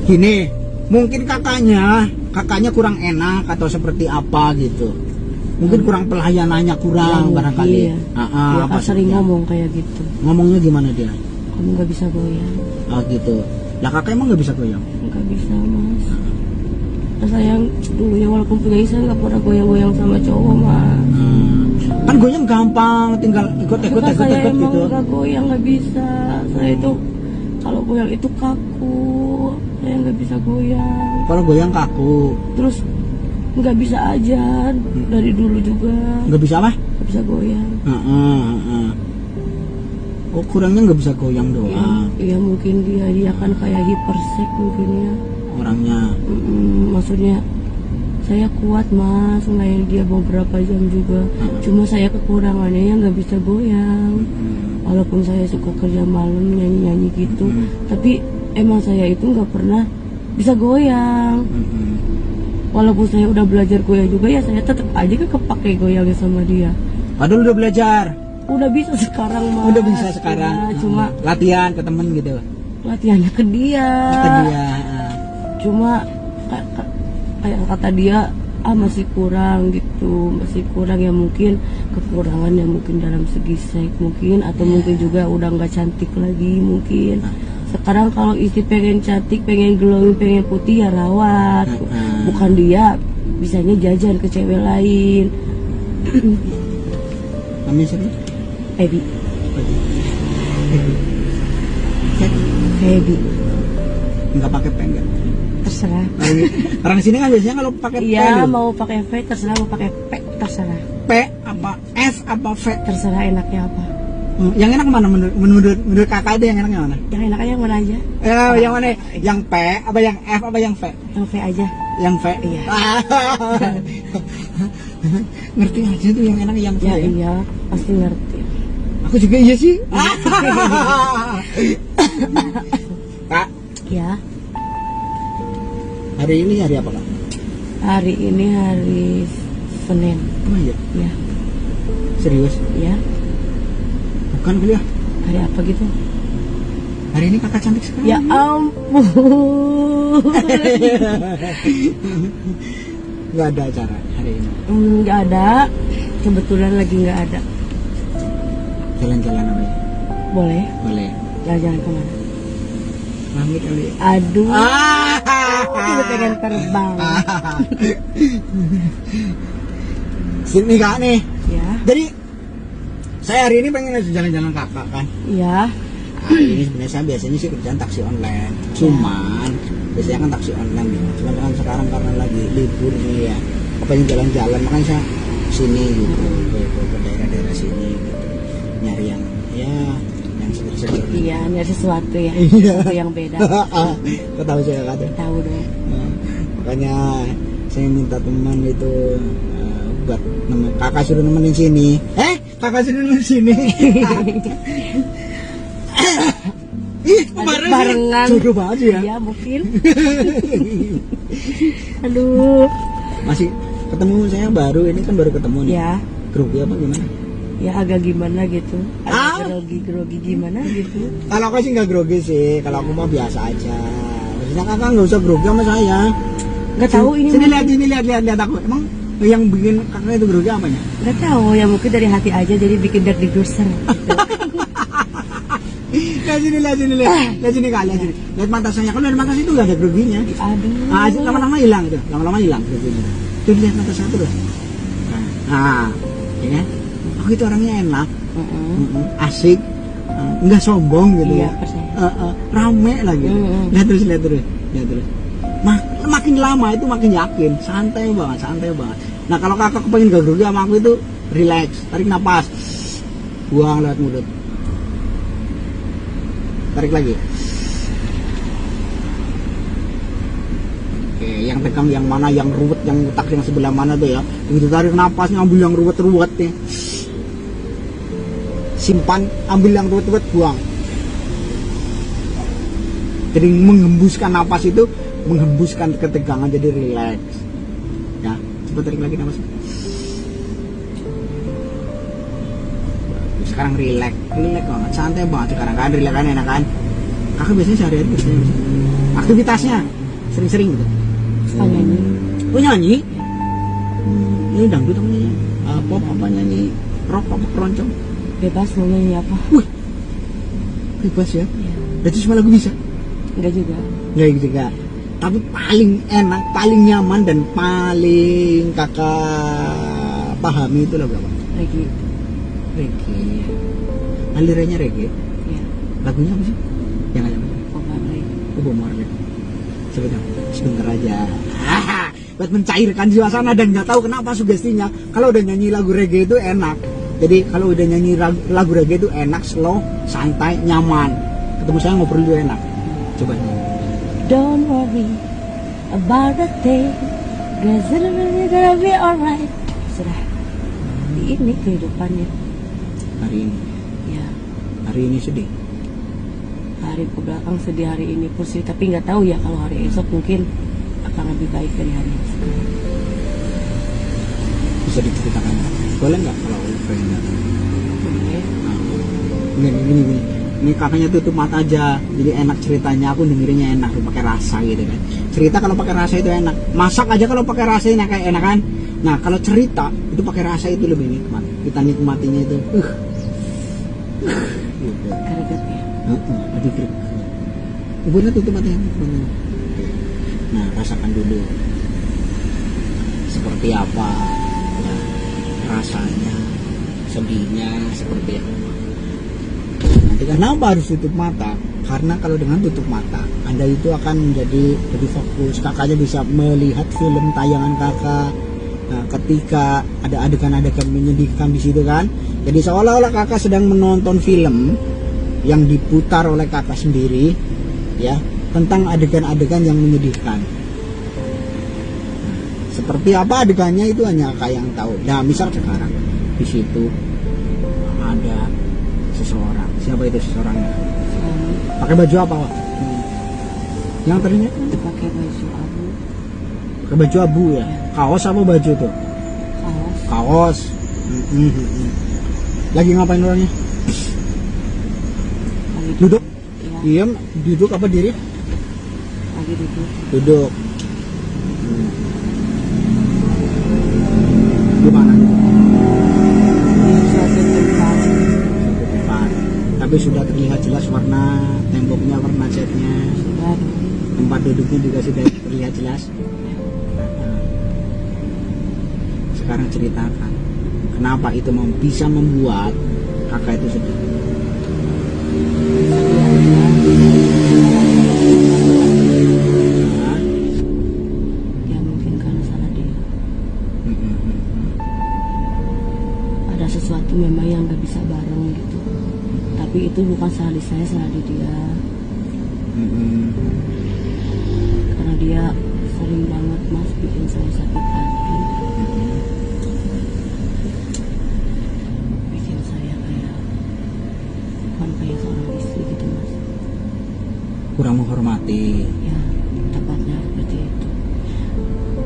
Gini, mungkin kakaknya kurang enak atau seperti apa gitu. Mungkin kurang pelayanannya kurang Ya, barangkali. iya. Apa Dia kan sering maksudnya? ngomong kayak gitu. Ngomongnya gimana dia? Kamu nggak bisa goyang. Oh gitu. Lah kakak emang nggak bisa goyang? Nggak bisa mas. Nah, sayang dulunya walaupun punya istri nggak pernah goyang-goyang sama cowok mas. Kan goyang gampang, tinggal ikut Saya emang gitu. nggak goyang, nggak bisa. Saya itu kalau goyang itu kaku. Saya nggak bisa goyang. Kalau goyang kaku. Terus nggak bisa aja dari dulu juga. Nggak bisa apa? Nggak bisa goyang. Oh kurangnya nggak bisa goyang doang Ya mungkin dia kan kayak hipersek mungkin ya. orangnya. Maksudnya saya kuat mas ngelayan dia beberapa jam juga. Cuma saya kekurangannya yang nggak bisa goyang. Walaupun saya suka kerja malam nyanyi gitu, tapi emang saya itu nggak pernah bisa goyang. Walaupun saya udah belajar goyang juga ya saya tetap aja kepake goyangnya sama dia. Padahal udah belajar. Udah bisa sekarang mas. Udah bisa sekarang. Ya, cuma latihan ke temen gitu. latihannya ke dia. Ke dia. Cuma kayak kata dia masih kurang gitu, masih kurang ya, mungkin kekurangannya mungkin dalam segi seks mungkin, atau mungkin juga udah nggak cantik lagi mungkin. Sekarang kalau istri pengen cantik, pengen glowing, pengen putih ya rawat, bukan dia bisanya jajan ke cewek lain. Namanya siapa? Ebi. Cek. Ebi. Nggak pakai P enggak? Terserah. Orang sini kan biasanya kalau pakai P. Iya loh. mau pakai V terserah, mau pakai P terserah. P apa F apa V? Terserah enaknya apa. Yang enak mana menurut kakak itu yang enaknya mana? Yang enaknya yang mana aja? Yang mana? Yang P apa yang F apa yang V? Yang V aja. Yang V. Iya. Ngerti aja tuh yang enak yang V. Ya iya, pasti ngerti. Aku juga iya sih. Kak, Ya, hari ini hari apa kak? hari ini hari Senin. Oh iya, Ya, serius? ya. Bukan kali ya? Hari apa gitu? Hari ini kakak cantik sekali. Ya ampun. Gak ada acara hari ini. Nggak ada. Kebetulan lagi nggak ada. Jalan-jalan apa ya? Boleh? Boleh. Jalan-jalan kemana? Langit kali. Aduh. Udah pengen terbang. Sini kak nih. Ya. Jadi saya hari ini pengen jalan-jalan kakak kan. Ya. Hari ini sebenarnya saya biasanya sih kerjaan taksi online. Cuman biasanya kan taksi online ya. Cuman kan sekarang karena lagi libur nih ya. Pengen jalan-jalan makanya saya sini gitu ke daerah-daerah sini gitu. Nyari yang ya yang seger-seger. Iya, nyari sesuatu ya. Iya. Sesuatu yang beda. Kau tahu saya kata. Tahu dong. Nah, makanya saya minta teman itu buat kakak suruh nemenin sini. Kakak suruh nemenin sini. Ih, Barengan. jodoh banget ya. Iya, mungkin. Aduh. Masih ketemu saya baru ini kan baru ketemu nih. Ya, Grogi apa gimana? ya agak gimana gitu. Agak grogi gimana gitu. Kalau aku sih nggak grogi sih. Kalau aku mah biasa aja. Maksudnya kakak nggak usah grogi sama saya. Nggak tahu ini. Sini lihat aku. Emang yang bikin kakak itu grogi apanya? Nggak tahu ya, mungkin dari hati aja jadi bikin deg-degusan. Gitu. Lihat sini kak, lihat sini. Lihat mata saya, kalau dari mata saya itu nggak ada groginya. Aduh. Lama-lama hilang itu, lama-lama hilang groginya. Tuh lihat mata saya terus. Nah, ya kan? Aku itu orangnya enak, asik, nggak sombong gitu Iya, ya. percaya. Rame lah gitu. Lihat terus. Makin lama itu makin yakin, santai banget. Nah kalau kakak kepengen gak grogi sama aku itu relax, tarik napas, buang lewat mulut, tarik lagi. Oke, yang tegang yang mana, yang ruwet, yang otak yang sebelah mana tuh ya. Begitu tarik napas, ngambil yang ruwet nih, simpan, ambil yang ruwet, buang. Jadi menghembuskan napas itu, menghembuskan ketegangan, jadi relax. Ya, coba tarik lagi napas. Sekarang relax banget, santai banget sekarang kan, relax kan, enak kan. Kakak biasanya sehari-hari biasanya Aktivitasnya sering-sering gitu. Suka nyanyi. Oh nyanyi? Ini dangdut apa nyanyi? Pop apa nyanyi? Rock apa keroncong? Bebas mau nyanyi apa? Bebas ya? Iya. Berarti semua lagu bisa? Enggak juga. Nggak gitu juga. Tapi paling enak, paling nyaman dan paling kakak pahami itu lagu apa? Lagi. Reggae. Alirannya reggae. Ya. Lagunya apa sih? Yang ada apa? Bob Marley. Oh, Bob Marley. Sebentar aja. Buat mencairkan suasana dan nggak tahu kenapa sugestinya kalau udah nyanyi lagu reggae itu enak. Jadi kalau udah nyanyi lagu reggae itu enak, slow, santai, nyaman. Ketemu saya ngobrol juga enak. Coba nyanyi. Don't worry about the thing, cause it's gonna be alright. Sudah. Ini kehidupannya. Hari ini, Ya. hari ini sedih. Hari ke belakang sedih, hari ini pusing, tapi nggak tahu ya kalau hari esok mungkin akan lebih baik dari hari ini sekarang. Bisa diceritakan? Boleh nggak kalau pengen? Boleh. Gini. Ini kakaknya tutup mata aja, jadi enak ceritanya. Aku dengerinnya enak, pakai rasa gitu kan. Cerita kalau pakai rasa itu enak. Masak aja kalau pakai rasa enak, kayak enak kan. Nah kalau cerita itu pakai rasa itu lebih nikmat. Kita nikmatinya itu. Gitu. Greget ya. Lebih greget. Ibunya tutup matanya. Nah rasakan dulu seperti apa ya, rasanya, sedihnya seperti apa. Nanti kenapa harus tutup mata? Karena kalau dengan tutup mata, Anda itu akan menjadi lebih fokus. Kakaknya bisa melihat film tayangan kakak. Nah, ketika ada adegan-adegan menyedihkan di situ kan, jadi seolah-olah kakak sedang menonton film yang diputar oleh kakak sendiri, ya, tentang adegan-adegan yang menyedihkan. Nah, seperti apa adegannya itu hanya kakak yang tahu. Nah, misal sekarang di situ ada seseorang. Siapa itu seseorangnya? Pakai baju apa, Pak? Yang terlihat Pakai baju abu. pakai baju abu ya. Kaos apa baju tuh? Kaos. Kaos. Lagi ngapain orangnya? Lagi Duduk? Ya, Diam, duduk apa diri? lagi duduk. Duduk. Di mana? Di suatu tempat. Satu tempat. Tapi sudah terlihat jelas warna temboknya, warna catnya, Sudah. tempat duduknya juga sudah terlihat jelas. Sekarang ceritakan kenapa itu bisa membuat kakak itu sedih. Nah, Ya mungkin karena salah dia. Ada sesuatu memang yang gak bisa bareng gitu. Tapi itu bukan salah di saya, salah di dia. Karena dia sering banget mas bikin saya sakit hati. Bikin saya kayak bukan kayak seorang istri gitu mas. kurang menghormati. Ya tepatnya seperti itu.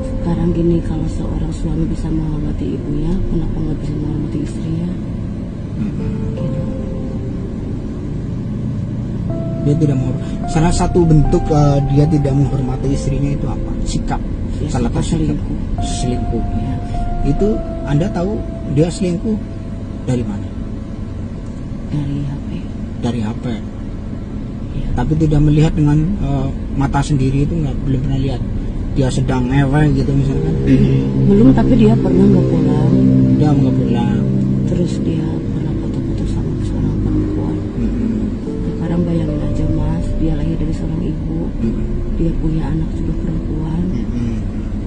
Sekarang gini, kalau seorang suami bisa menghormati ibunya, kenapa nggak bisa menghormati istrinya? Gitu. Dia tidak menghormati. Salah satu bentuk dia tidak menghormati istrinya itu apa? Sikap. Ya, Salah suka satu sikap. selingkuh. Selingkuh. Ya, Itu Anda tahu dia selingkuh dari mana? dari HP. Dari HP. Ya. Tapi tidak melihat dengan mata sendiri, itu belum pernah lihat. Dia sedang ngewe gitu misalkan. Belum, tapi dia pernah nggak pulang. Dia nggak pulang. Terus dia pernah foto-foto sama seorang perempuan. Sekarang bayangin aja mas, dia lahir dari seorang ibu, dia punya anak juga perempuan,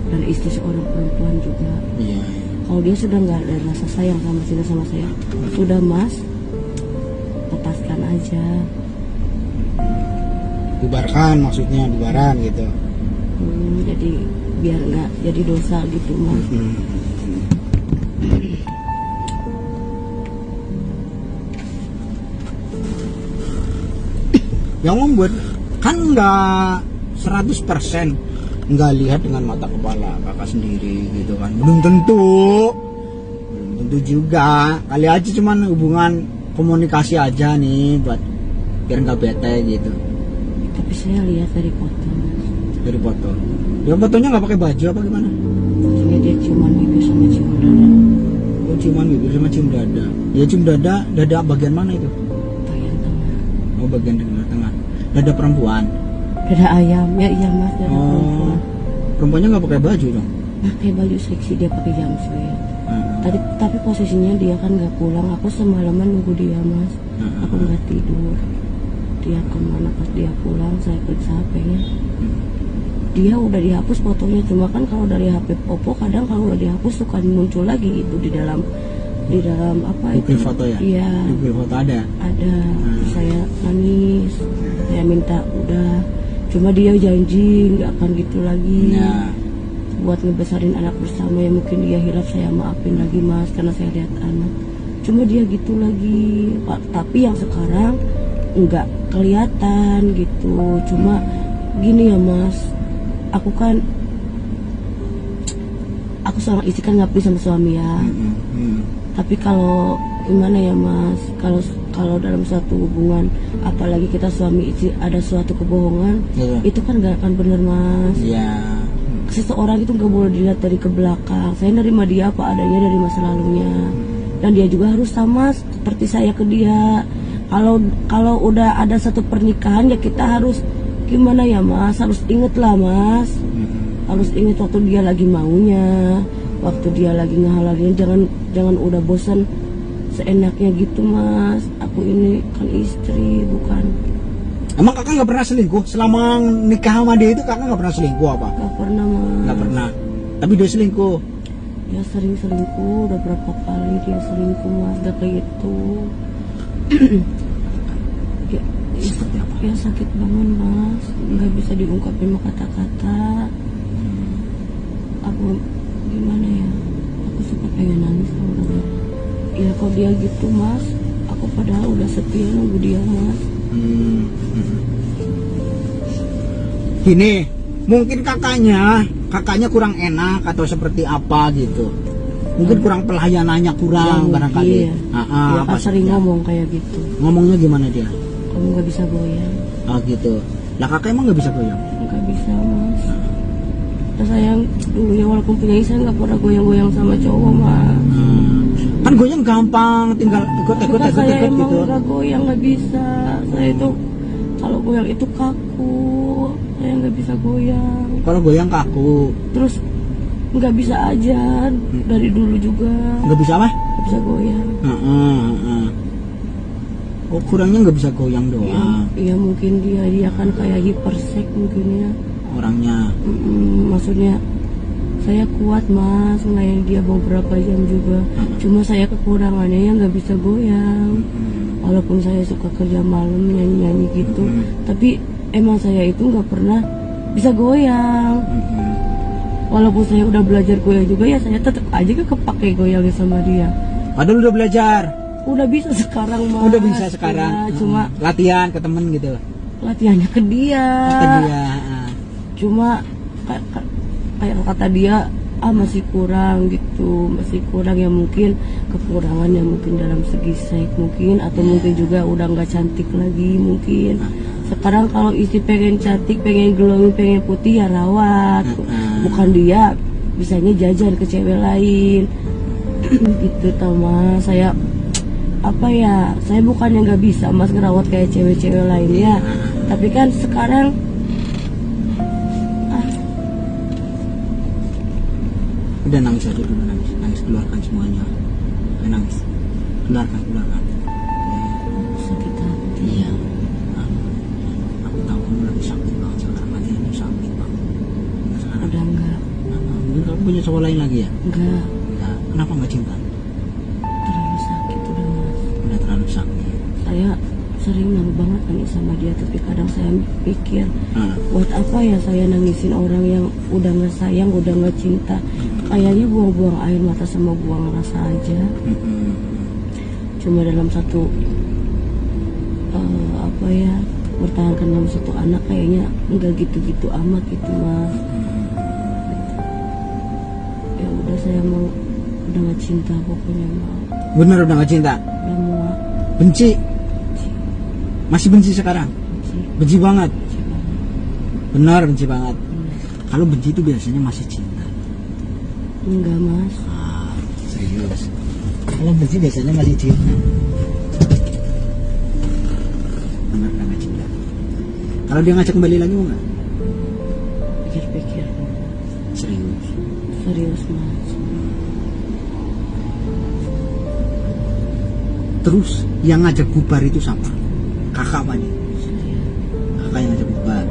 dan istri seorang perempuan juga. Iya. Kalau dia sudah nggak ada rasa sayang sama cinta sama saya, sudah mas, lepaskan aja. Bubarkan, maksudnya bubaran gitu. Jadi biar nggak jadi dosa gitu mas. Yang membuat kan nggak 100% nggak lihat dengan mata kepala kakak sendiri gitu kan, belum tentu juga, kali aja cuman hubungan komunikasi aja nih buat biar nggak bete gitu. Tapi saya lihat dari foto. Dari foto. Ya fotonya nggak pakai baju apa gimana? Maksudnya dia ciuman bibir sama cium dada. Oh, ciuman bibir sama cium dada. Ya cium dada, dada bagian mana itu? Bagian tengah. Oh, bagian tengah. Dada perempuan. Dada ayam. Ya iya mas, dada perempuan. Perempuannya nggak pakai baju dong? Pakai baju seksi, dia pakai jumpsuit. Heeh. Tapi posisinya dia kan nggak pulang. Aku semalaman nunggu dia mas. Aku nggak tidur. Dia kemana pas dia pulang, saya periksa HP-nya. Dia udah dihapus fotonya, cuma kan kalau dari HP Oppo kadang kalau udah dihapus suka muncul lagi itu di dalam apa Bukti itu? foto ya? Iya. Bukti foto ada. Terus saya nangis, saya minta udah, cuma dia janji nggak akan gitu lagi. Nah, Buat ngebesarin anak bersama yang mungkin dia hilaf saya maafin lagi mas, karena saya lihat anak. Cuma dia gitu lagi, Pak. Tapi yang sekarang nggak kelihatan gitu. Cuma gini ya mas, aku seorang istri kan ngabdi sama suami ya. Tapi kalau gimana ya mas, kalau dalam suatu hubungan, apalagi kita suami istri ada suatu kebohongan, Iya. itu kan nggak akan bener mas. ya. Seseorang itu nggak boleh dilihat dari ke belakang. Saya nerima dia apa adanya dari masa lalunya, dan dia juga harus sama seperti saya ke dia. Kalau udah ada satu pernikahan ya kita harus gimana ya mas, harus inget lah mas, harus inget waktu dia lagi maunya, waktu dia lagi ngehalalin. Jangan udah bosan seenaknya gitu mas. Aku ini kan istri, bukan. Emang kakak nggak pernah selingkuh? Selama nikah sama dia itu kakak nggak pernah selingkuh apa? Gak pernah mas. Nggak pernah. Tapi dia selingkuh. Dia sering selingkuh, udah berapa kali dia selingkuh mas, gak kayak gitu. ya, Seperti apa? ya sakit banget mas, nggak bisa diungkapin sama kata-kata. Aku gimana ya, aku suka pengen nangis kalau udah. Ya kalau dia gitu mas, aku padahal udah setia nunggu dia mas. Gini, mungkin kakaknya kurang enak atau seperti apa gitu. Mungkin kurang pelayanannya kurang Ya, barangkali. iya. Ah, Dia apa kan sering sih? ngomong kayak gitu, Ngomongnya gimana dia? kamu nggak bisa goyang. Oh gitu. Lah kakak emang nggak bisa goyang? Nggak bisa mas. Terus saya dulunya walaupun punya istri nggak pernah goyang-goyang sama cowok mas. Kan goyang gampang, tinggal ikut Kan saya emang gitu. nggak goyang, nggak bisa. Saya itu kalau goyang itu kaku, saya nggak bisa goyang. Kalau goyang kaku, Terus nggak bisa aja dari dulu juga nggak bisa apa? nggak bisa goyang. Oh kurangnya nggak bisa goyang doang Ya mungkin dia kan kayak hipersek mungkin ya. orangnya. Maksudnya saya kuat mas ngelayan dia beberapa jam juga. Cuma saya kekurangannya ya nggak bisa goyang. Walaupun saya suka kerja malam nyanyi gitu, tapi emang saya itu nggak pernah bisa goyang. Walaupun saya udah belajar goyang juga ya saya tetap aja kepake goyangnya sama dia. Padahal udah belajar, Udah bisa sekarang mas. udah bisa sekarang. Ya, cuma latihan ke temen gitu. latihannya ke dia. Kata dia. Cuma kayak kata dia masih kurang gitu, masih kurang ya, mungkin kekurangannya mungkin dalam segi seks mungkin, atau mungkin juga udah nggak cantik lagi mungkin. Sekarang kalau istri pengen cantik, pengen glowing, pengen putih ya rawat, bukan dia bisanya jajan ke cewek lain. Gitu tau mas, saya apa ya, saya bukannya nggak bisa mas ngerawat kayak cewek-cewek lain ya, tapi kan sekarang Udah nangis aja dulu, nangis keluarkan semuanya. Nangis, keluarkan. sakit hati. Iya. Aku tahu kamu lagi sakit banget sekarang, lagi sakit banget. Sekarang Udah enggak, mungkin kamu punya cowok lain lagi ya? enggak, Enggak. Kenapa nggak cinta? terlalu sakit udah mas. Udah terlalu sakit. Saya sering nangis banget nangis sama dia, tapi kadang saya pikir buat apa ya saya nangisin orang yang udah nggak sayang, udah nggak cinta. Kayaknya buang-buang air mata sama buang rasa aja. Cuma dalam satu apa ya, bertahankan dalam satu anak kayaknya nggak gitu-gitu amat gitu mas. Ya udah saya mau, udah nggak cinta pokoknya mau, Bener udah nggak cinta? udah muak. Benci? Masih benci sekarang? Benci Benci banget? banget. Benar, benci banget. Kalau benci itu biasanya masih cinta. Enggak mas. Serius. Kalau benci biasanya masih cinta. Benar, nggak cinta. Kalau dia ngajak kembali lagi mau nggak? Pikir-pikir. Serius. Serius mas. Terus yang ngajak bubar itu siapa? Kakak apa nih? Kakak yang ngajak bubar.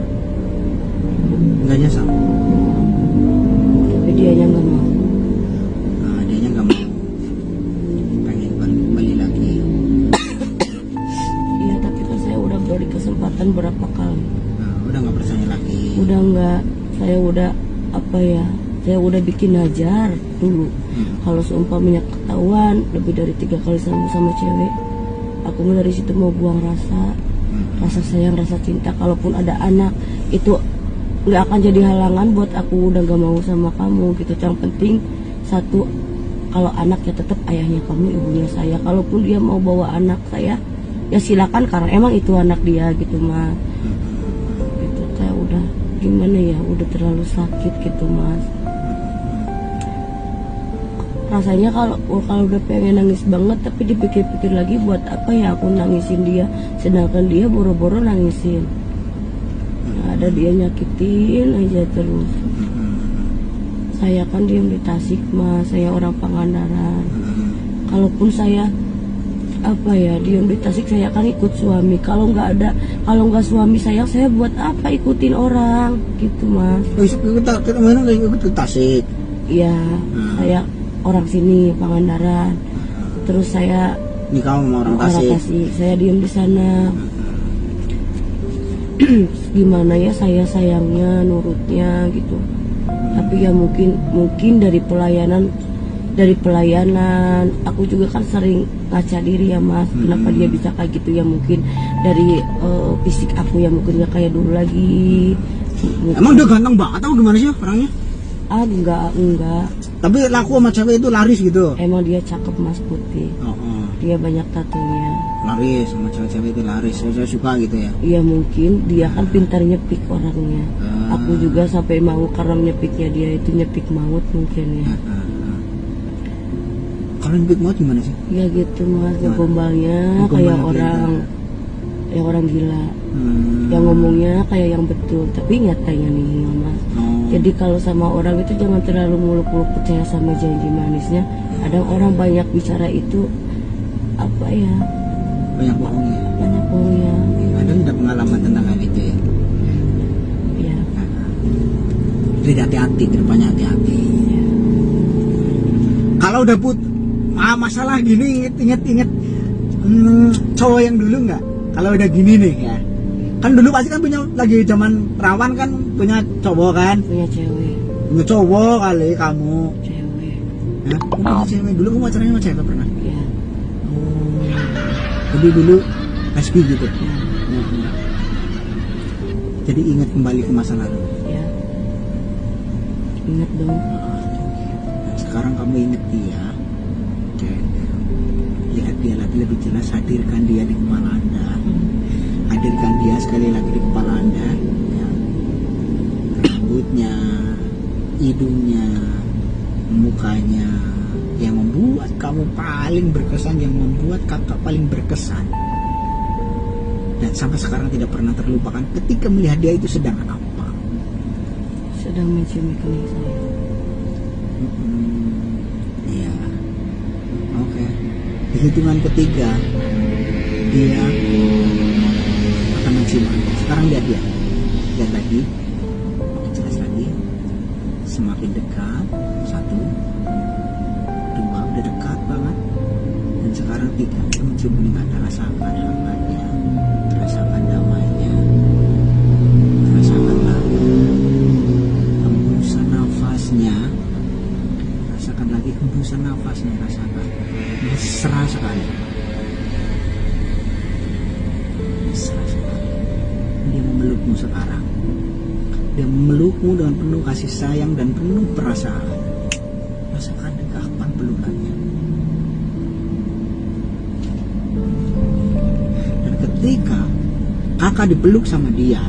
Enggaknya sama. Tapi dianya nggak mau. Nah, dianya nggak mau. Pengen kembali lagi. Iya tapi kan saya udah beri kesempatan berapa kali. Nah, udah nggak percaya lagi. Udah nggak. Saya udah apa ya? Saya udah bikin hajar dulu. Kalau seumpamanya ketahuan lebih dari 3 kali sama cewek, aku dari situ mau buang rasa sayang, rasa cinta. Kalaupun ada anak itu nggak akan jadi halangan buat aku udah gak mau sama kamu gitu. Yang penting satu, kalau anak ya tetap ayahnya kamu, ibunya saya. Kalaupun dia mau bawa anak saya ya silakan, karena emang itu anak dia gitu mas. Gitu kayak udah gimana ya, udah terlalu sakit gitu mas. Rasanya kalau udah pengen nangis banget, tapi dipikir-pikir lagi buat apa ya aku nangisin dia, sedangkan dia boro-boro nangisin. Nah, ada dia nyakitin aja terus. Saya kan diem di Tasik mas, saya orang Pangandaran. Kalaupun saya apa ya diem di Tasik, saya akan ikut suami. Kalau nggak suami saya buat apa ikutin orang gitu mas. Kita mana nggak ikut ke Tasik? Iya, saya orang sini Pangandaran. Terus saya nikah sama orang Tasik. Saya diem di sana. Gimana ya saya sayangnya, nurutnya gitu. Tapi ya mungkin dari pelayanan aku juga kan sering ngaca diri ya mas. Kenapa dia bisa kayak gitu ya, mungkin dari fisik aku ya mungkin gak kayak dulu lagi. Emang dia ganteng banget atau gimana sih orangnya? Enggak. Tapi laku sama cewek itu laris gitu. Emang dia cakep mas, putih. Dia banyak tatunya. Laris sama cewek-cewek itu laris. Saya suka gitu ya. Iya mungkin dia kan pintar nyepik orangnya. Aku juga sampai mau karena nyepiknya dia itu nyepik maut mungkin ya. Kalau nyepik maut gimana sih? Ya gitu mas, gombalnya kayak orang gila. Yang ngomongnya kayak yang betul, tapi nyatanya nih mas. Jadi kalau sama orang itu jangan terlalu muluk-muluk percaya sama janji manisnya. Ada orang banyak bicara itu apa ya? Banyak bohongnya. Banyak bohongnya. Ada tidak pengalaman tentang hal itu ya? Iya. Jadi hati-hati, kedepannya hati-hati. Ya. Kalau udah masalah gini inget cowok yang dulu nggak? Kalau udah gini nih ya. Kan dulu pasti kan punya, lagi zaman rawan kan punya cowok kan? Punya cewek. Punya cowok kali kamu. Cewek. Ya, kamu punya cewek. Dulu kamu pacaran sama cewek pernah? Iya. Jadi dulu lesbi gitu. Ya. Jadi ingat kembali ke masa lalu. Ya. Ingat dong. Sekarang kamu ingat dia. Oke. Lihat dia lagi lebih jelas, hadirkan dia di kepala Anda. Hadirkan dia sekali lagi di kepala Anda ya. Rambutnya, hidungnya, mukanya, yang membuat kamu paling berkesan, yang membuat kakak paling berkesan, dan sampai sekarang tidak pernah terlupakan ketika melihat dia itu sedang apa? Sedang mencium kening saya. Iya. Oke. Di hitungan ketiga dia akan mencium Anda. Sekarang lihat dia. Lihat lagi. Makin jelas lagi. Semakin dekat. 1, 2, udah dekat banget. Dan sekarang 3, dia mencium kening Anda. Rasakan hangatnya. Rasakan damainya. Rasakan lagi hembusan nafasnya. Rasakan lagi hembusan nafasnya. Rasakan. Mesra sekali. Mesra sekali. Dia memelukmu sekarang. Dia memelukmu dengan penuh kasih sayang dan penuh perasaan. Rasakan dengkapan pelukannya. Dan ketika kakak dipeluk sama dia,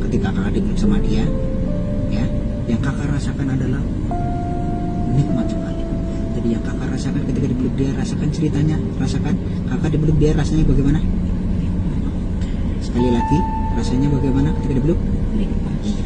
ketika kakak adalah nikmat sekali. Jadi yang kakak rasakan ketika dipeluk dia, rasakan ceritanya, rasakan kakak dipeluk dia rasanya bagaimana? Sekali lagi, rasanya bagaimana ketika dipeluk? Nikmat. Iya.